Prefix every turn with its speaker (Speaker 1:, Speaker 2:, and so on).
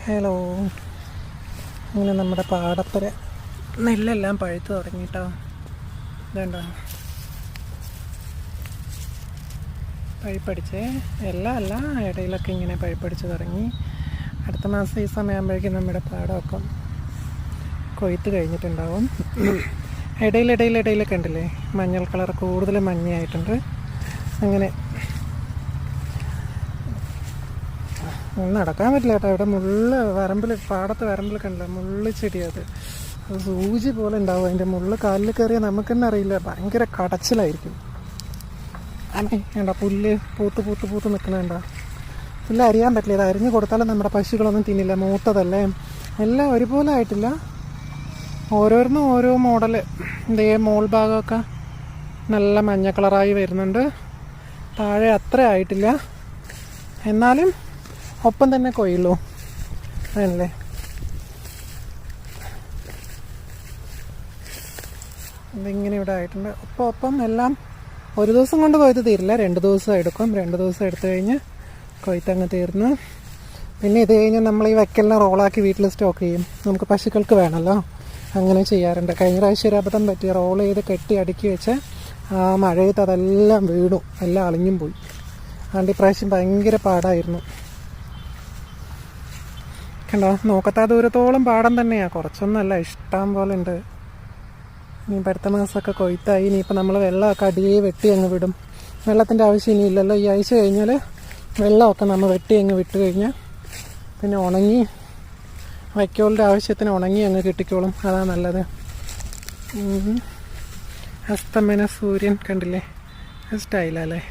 Speaker 1: Hello, ഇങ്ങനെ നമ്മുടെ പാടപ്പര നെല്ലെല്ലാം പഴുത്ത് തുടങ്ങിട്ടോ. ഇതുണ്ടോ, പഴുപ്പടിച്ചേ. എല്ലാം അല്ല, ഇടയിലൊക്കെ ഇങ്ങനെ പഴുപ്പടിച്ച് തുടങ്ങി. അടുത്ത മാസം ഈ സമയമാകുമ്പോഴേക്കും നമ്മുടെ പാടമൊക്കെ കൊയ്ത്ത് കഴിഞ്ഞിട്ടുണ്ടാവും. ഇടയിലൊക്കെ ഉണ്ടല്ലേ മഞ്ഞൾ കളർ, കൂടുതൽ മഞ്ഞയായിട്ടുണ്ട്. അങ്ങനെ നടക്കാൻ പറ്റില്ല കേട്ടോ. ഇവിടെ മുള്ള് വരമ്പിൽ, പാടത്ത് വരമ്പിൽ കണ്ടില്ല, മുള്ള് ചെടി. അത് സൂചി പോലെ ഉണ്ടാവും. അതിൻ്റെ മുള്ള് കാലിൽ കയറിയാൽ നമുക്ക് തന്നെ അറിയില്ല, ഭയങ്കര കടച്ചിലായിരിക്കും. അമ്മേ വേണ്ട, പുല്ല് പൂത്ത് നിൽക്കണേണ്ട. പുല്ല് അരിയാൻ പറ്റില്ല. ഇത് അരിഞ്ഞ് കൊടുത്താലും നമ്മുടെ പശുക്കളൊന്നും തിന്നില്ല, മൂത്തതല്ലേ. എല്ലാം ഒരുപോലെ ആയിട്ടില്ല, ഓരോരുന്നും ഓരോ മോഡല്. ഇതേ മോൾ ഭാഗമൊക്കെ നല്ല മഞ്ഞ കളറായി വരുന്നുണ്ട്. താഴെ അത്ര ആയിട്ടില്ല, എന്നാലും ഒപ്പം തന്നെ കൊയ്യുള്ളൂ അതല്ലേ. ഇതിങ്ങനെ ഇവിടെ ആയിട്ടുണ്ട്. ഒപ്പം എല്ലാം ഒരു ദിവസം കൊണ്ട് കൊയ്ത്ത് തീരില്ല, 2 ദിവസം എടുക്കും. 2 ദിവസം എടുത്തു കഴിഞ്ഞ് കൊയ്ത്തങ്ങ് തീർന്ന്. പിന്നെ ഇത് കഴിഞ്ഞ് നമ്മൾ ഈ വയ്ക്കെല്ലാം റോളാക്കി വീട്ടിൽ സ്റ്റോക്ക് ചെയ്യും. നമുക്ക് പശുക്കൾക്ക് വേണമല്ലോ, അങ്ങനെ ചെയ്യാറുണ്ട്. കഴിഞ്ഞ പ്രാവശ്യം ഒരു അബദ്ധം പറ്റി, റോൾ ചെയ്ത് കെട്ടി അടുക്കി വെച്ച് ആ മഴയത്ത് അതെല്ലാം വീണു, എല്ലാം അളിഞ്ഞും പോയി. അതുകൊണ്ട് ഇപ്രാവശ്യം ഭയങ്കര പാടായിരുന്നു. കണ്ടോ, നോക്കത്താ ദൂരത്തോളം പാടം തന്നെയാണ്, കുറച്ചൊന്നുമല്ല, ഇഷ്ടം പോലെ ഉണ്ട്. ഇനി അടുത്ത മാസമൊക്കെ കൊയ്ത്തായി. ഇനിയിപ്പോൾ നമ്മൾ വെള്ളമൊക്കെ അടിയെ വെട്ടി അങ്ങ് വിടും. വെള്ളത്തിൻ്റെ ആവശ്യം ഇനിയില്ലല്ലോ. ഈ ആഴ്ച കഴിഞ്ഞാൽ വെള്ളമൊക്കെ നമ്മൾ വെട്ടി അങ്ങ് വിട്ട് കഴിഞ്ഞാൽ പിന്നെ ഉണങ്ങി, വൈക്കോലിൻ്റെ ആവശ്യത്തിന് ഉണങ്ങി അങ്ങ് കിട്ടിക്കോളും. അതാണ് നല്ലത്. അസ്തമന സൂര്യൻ കണ്ടില്ലേ, സ്റ്റൈലല്ലേ.